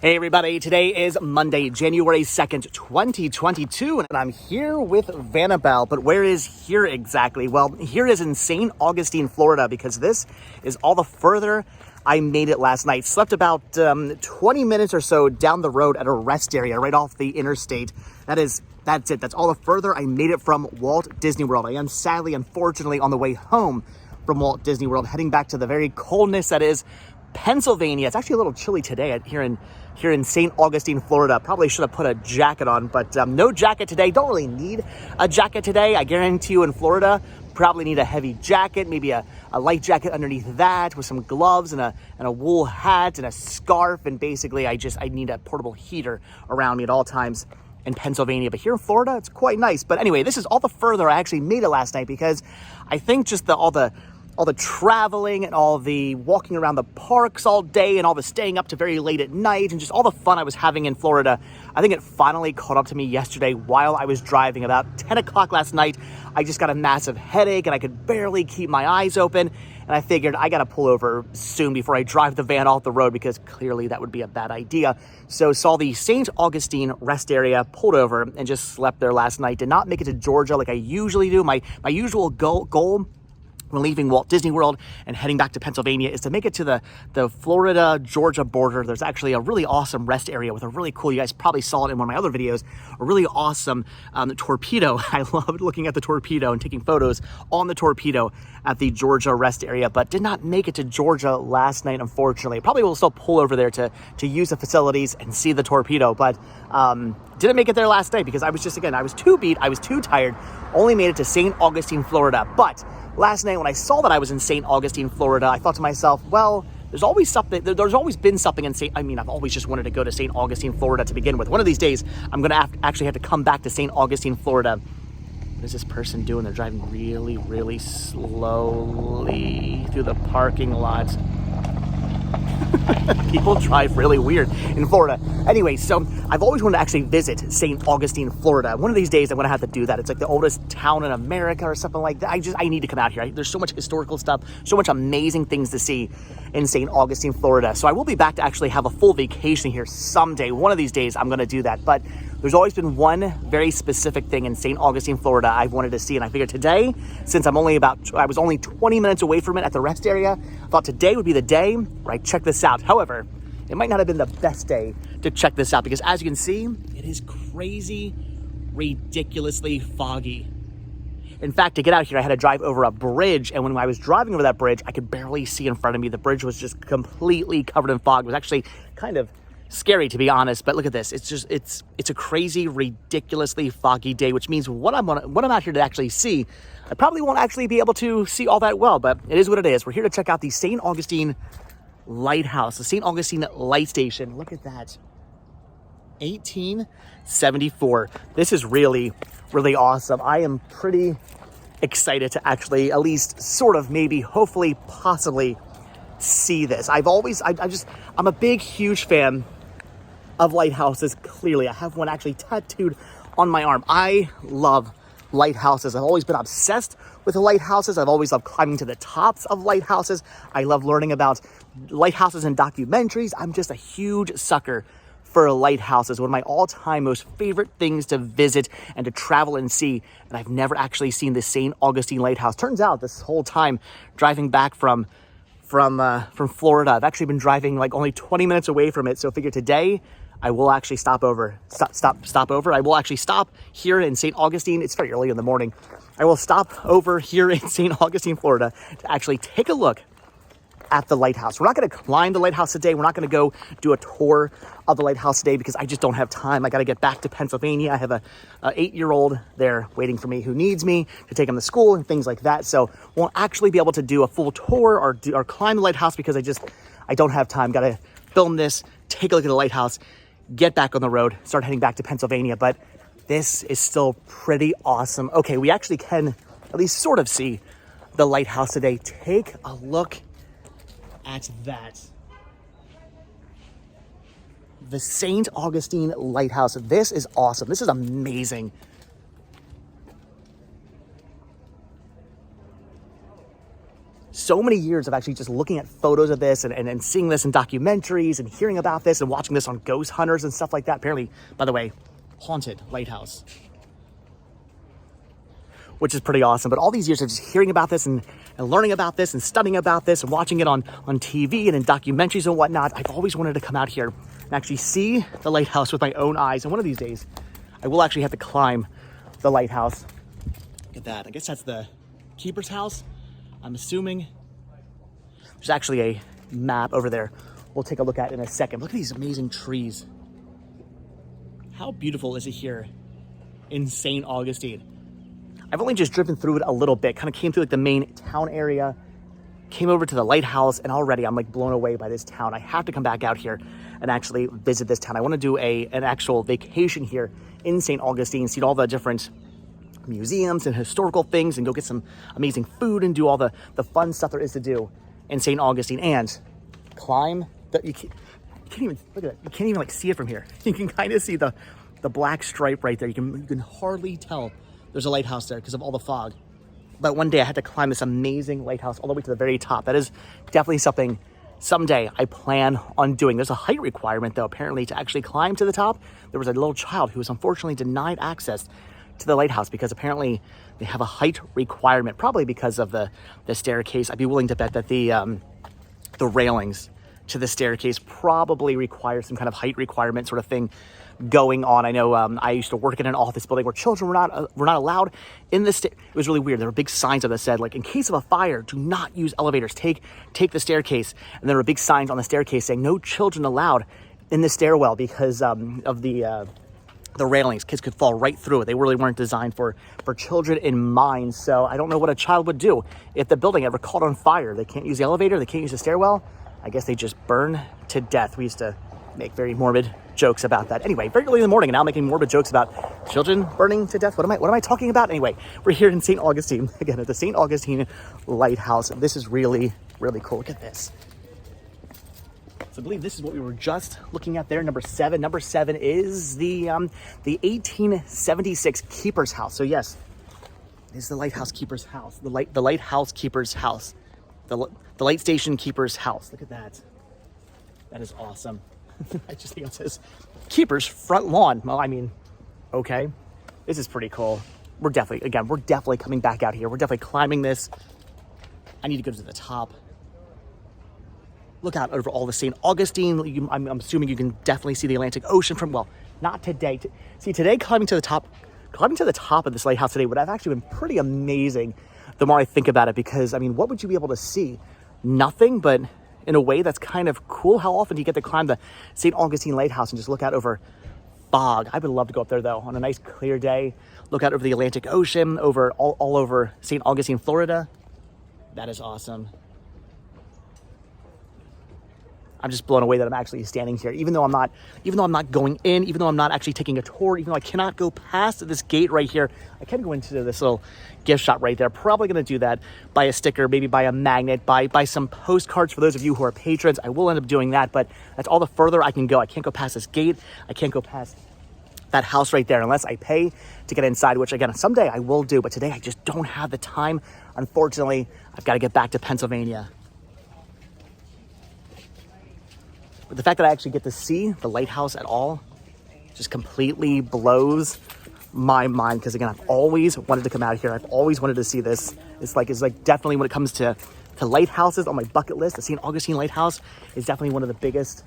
Hey everybody, today is Monday, January 2nd, 2022, and I'm here with Vanabelle. But where is here exactly? Well, here is in St. Augustine, Florida, because this is all the further I made it last night. Slept about 20 minutes or so down the road at a rest area right off the interstate. That's it. That's all the further I made it from Walt Disney World. I am sadly, unfortunately, on the way home from Walt Disney World, heading back to the very coldness that is Pennsylvania. It's actually a little chilly today here in St. Augustine, Florida. Probably should have put a jacket on, but no jacket today. Don't really need a jacket today. I guarantee you in Florida, probably need a heavy jacket, maybe a light jacket underneath that with some gloves and a wool hat and a scarf. And basically I need a portable heater around me at all times in Pennsylvania. But here in Florida, it's quite nice. But anyway, this is all the further I actually made it last night because I think just all the traveling and all the walking around the parks all day and all the staying up to very late at night and just all the fun I was having in Florida, I think it finally caught up to me yesterday while I was driving. About 10 o'clock last night, I just got a massive headache and I could barely keep my eyes open. And I figured I got to pull over soon before I drive the van off the road because clearly that would be a bad idea. So saw the St. Augustine rest area, pulled over and just slept there last night. Did not make it to Georgia like I usually do. My usual goal when leaving Walt Disney World and heading back to Pennsylvania is to make it to the Florida-Georgia border. There's actually a really awesome rest area with a really cool, you guys probably saw it in one of my other videos, a really awesome torpedo. I loved looking at the torpedo and taking photos on the torpedo at the Georgia rest area, but did not make it to Georgia last night, unfortunately. Probably will still pull over there to use the facilities and see the torpedo, but didn't make it there last night because I was too beat, I was too tired, only made it to St. Augustine, Florida. But last night when I saw that I was in St. Augustine, Florida, I thought to myself, well, there's always been something in I've always just wanted to go to St. Augustine, Florida to begin with. One of these days, I'm going to actually have to come back to St. Augustine, Florida. What is this person doing? They're driving really, really slowly through the parking lot. People drive really weird in Florida. Anyway, so I've always wanted to actually visit St. Augustine, Florida. One of these days I'm going to have to do that. It's like the oldest town in America or something like that. I need to come out here. There's so much historical stuff, so much amazing things to see in St. Augustine, Florida. So I will be back to actually have a full vacation here someday. One of these days I'm going to do that. But there's always been one very specific thing in St. Augustine, Florida I've wanted to see. And I figured today, since I was only 20 minutes away from it at the rest area, I thought today would be the day where I check this out. However, it might not have been the best day to check this out because as you can see, it is crazy, ridiculously foggy. In fact, to get out here, I had to drive over a bridge. And when I was driving over that bridge, I could barely see in front of me. The bridge was just completely covered in fog. It was actually kind of scary, to be honest, but look at this. It's a crazy, ridiculously foggy day, which means what I'm out here to actually see, I probably won't actually be able to see all that well, but it is what it is. We're here to check out the St. Augustine Lighthouse, the St. Augustine Light Station. Look at that. 1874. This is really, really awesome. I am pretty excited to actually at least sort of maybe, hopefully, possibly see this. I'm a big, huge fan of lighthouses. Clearly, I have one actually tattooed on my arm. I love lighthouses. I've always been obsessed with lighthouses. I've always loved climbing to the tops of lighthouses. I love learning about lighthouses and documentaries. I'm just a huge sucker for lighthouses. One of my all-time most favorite things to visit and to travel and see. And I've never actually seen the St. Augustine Lighthouse. Turns out this whole time driving back from Florida, I've actually been driving like only 20 minutes away from it. So I figure today I will actually stop over. I will actually stop here in St. Augustine. It's very early in the morning. I will stop over here in St. Augustine, Florida to actually take a look at the lighthouse. We're not going to climb the lighthouse today. We're not going to go do a tour of the lighthouse today because I just don't have time. I got to get back to Pennsylvania. I have a 8-year-old there waiting for me who needs me to take him to school and things like that. So won't actually be able to do a full tour or climb the lighthouse because I don't have time. Got to film this, take a look at the lighthouse, get back on the road, start heading back to Pennsylvania. But this is still pretty awesome. Okay, we actually can at least sort of see the lighthouse today. Take a look at that. The St. Augustine Lighthouse. This is awesome. This is amazing. so many years of actually just looking at photos of this and seeing this in documentaries and hearing about this and watching this on ghost hunters and stuff like that. Apparently, by the way, haunted lighthouse, which is pretty awesome. But all these years of just hearing about this and learning about this and studying about this and watching it on TV and in documentaries and whatnot, I've always wanted to come out here and actually see the lighthouse with my own eyes. And one of these days, I will actually have to climb the lighthouse. Look at that. I guess that's the keeper's house, I'm assuming. There's actually a map over there we'll take a look at in a second. Look at these amazing trees. How beautiful is it here in St. Augustine? I've only just driven through it a little bit, kind of came through like the main town area, came over to the lighthouse, and already I'm like blown away by this town. I have to come back out here and actually visit this town. I want to do an actual vacation here in St. Augustine, see all the different museums and historical things and go get some amazing food and do all the fun stuff there is to do in St. Augustine and climb the, you can't even, look at it, you can't even like see it from here. You can kind of see the black stripe right there. You can hardly tell there's a lighthouse there because of all the fog. But one day I had to climb this amazing lighthouse all the way to the very top. That is definitely something someday I plan on doing. There's a height requirement though, apparently, to actually climb to the top. There was a little child who was unfortunately denied access to the lighthouse because apparently they have a height requirement, probably because of the staircase. I'd be willing to bet that the railings to the staircase probably require some kind of height requirement sort of thing going on. I know I used to work in an office building where children were not allowed in the it was really weird. There were big signs that said, like, in case of a fire, do not use elevators, take the staircase. And there were big signs on the staircase saying no children allowed in the stairwell because of the railings. Kids could fall right through it. They really weren't designed for children in mind. So I don't know what a child would do if the building ever caught on fire. They can't use the elevator, they can't use the stairwell. I guess they just burn to death. We used to make very morbid jokes about that. Anyway, very early in the morning and now making morbid jokes about children burning to death. What am I talking about? Anyway, we're here in St. Augustine, again, at the St. Augustine Lighthouse. This is really, really cool. Look at this. So I believe this is what we were just looking at there, number 7. Number 7 is the 1876 Keeper's House. So yes, this is the lighthouse keeper's house, the lighthouse keeper's house, the light station keeper's house. Look at that. That is awesome. I just think it says keeper's front lawn. Well, I mean, okay, this is pretty cool. We're definitely coming back out here. We're definitely climbing this. I need to go to the top. Look out over all the St. Augustine. I'm assuming you can definitely see the Atlantic Ocean from, well, not today. See, today climbing to the top of this lighthouse today would have actually been pretty amazing the more I think about it, because, I mean, what would you be able to see? Nothing, but in a way that's kind of cool. How often do you get to climb the St. Augustine Lighthouse and just look out over fog? I would love to go up there though on a nice clear day, look out over the Atlantic Ocean, over all over St. Augustine, Florida. That is awesome. I'm just blown away that I'm actually standing here, even though I'm not going in, even though I'm not actually taking a tour, even though I cannot go past this gate right here. I can go into this little gift shop right there. Probably going to do that, buy a sticker, maybe buy a magnet, buy some postcards for those of you who are patrons. I will end up doing that, but that's all the further I can go. I can't go past this gate. I can't go past that house right there unless I pay to get inside, which again, someday I will do, but today I just don't have the time. Unfortunately, I've got to get back to Pennsylvania. But the fact that I actually get to see the lighthouse at all just completely blows my mind. Because again, I've always wanted to come out here. I've always wanted to see this. It's like definitely, when it comes to lighthouses on my bucket list, the St. Augustine Lighthouse is definitely one of the biggest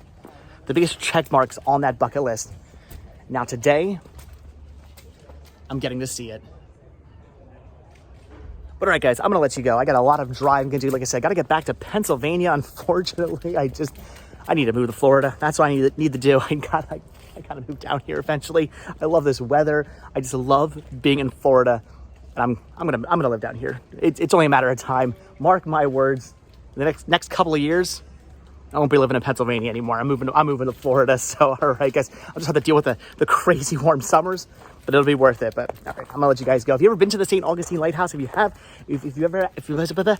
check marks on that bucket list. Now today, I'm getting to see it. But all right, guys, I'm going to let you go. I got a lot of driving to do. Like I said, I got to get back to Pennsylvania. Unfortunately, I need to move to Florida. That's what I need to do. I gotta move down here eventually. I love this weather. I just love being in Florida, and I'm gonna live down here. It's only a matter of time. Mark my words. The next couple of years, I won't be living in Pennsylvania anymore. I'm moving to Florida. So all right, guys, I'll just have to deal with the crazy warm summers, but it'll be worth it. But all right, I'm gonna let you guys go. If you ever been to the St. Augustine Lighthouse, if you have, if you guys have been there,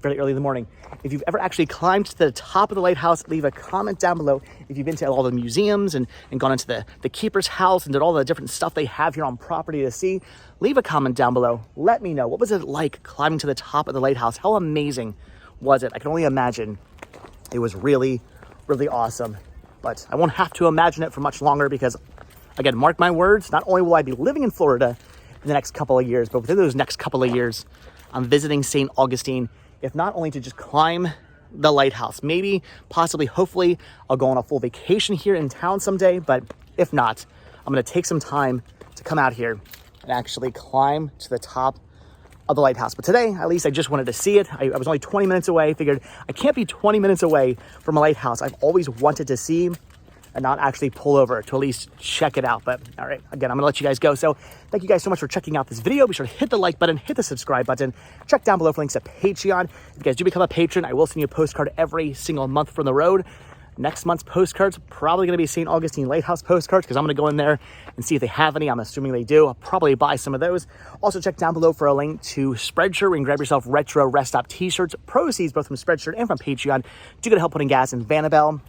very early in the morning. If you've ever actually climbed to the top of the lighthouse, leave a comment down below. If you've been to all the museums and gone into the keeper's house and did all the different stuff they have here on property to see, leave a comment down below. Let me know, what was it like climbing to the top of the lighthouse? How amazing was it? I can only imagine. It was really, really awesome. But I won't have to imagine it for much longer because, again, mark my words, not only will I be living in Florida in the next couple of years, but within those next couple of years, I'm visiting St. Augustine, if not only to just climb the lighthouse, maybe, possibly, hopefully, I'll go on a full vacation here in town someday, but if not, I'm gonna take some time to come out here and actually climb to the top of the lighthouse. But today, at least I just wanted to see it. I was only 20 minutes away, figured I can't be 20 minutes away from a lighthouse I've always wanted to see and not actually pull over to at least check it out. But all right, again, I'm gonna let you guys go. So thank you guys so much for checking out this video. Be sure to hit the like button, hit the subscribe button, check down below for links to Patreon. If you guys do become a patron, I will send you a postcard every single month from the road. Next month's postcards, probably gonna be St. Augustine Lighthouse postcards because I'm gonna go in there and see if they have any. I'm assuming they do. I'll probably buy some of those. Also check down below for a link to Spreadshirt where you can grab yourself retro rest stop t-shirts. Proceeds both from Spreadshirt and from Patreon do gonna help putting gas in Vanabelle.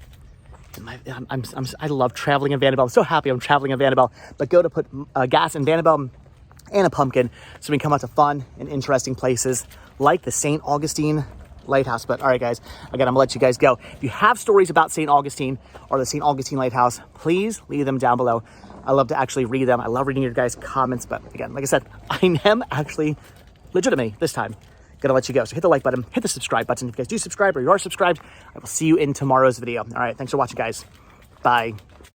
I love traveling in Vanabelle. I'm so happy I'm traveling in Vanabelle. But go to put gas in Vanabelle and a pumpkin so we can come out to fun and interesting places like the St. Augustine Lighthouse. But all right, guys, again, I'm gonna let you guys go. If you have stories about St. Augustine or the St. Augustine Lighthouse, please leave them down below. I love to actually read them. I love reading your guys' comments. But again, like I said, I am actually legitimately this time gonna let you go. So hit the like button, hit the subscribe button. If you guys do subscribe or you are subscribed, I will see you in tomorrow's video. All right, thanks for watching, guys. Bye.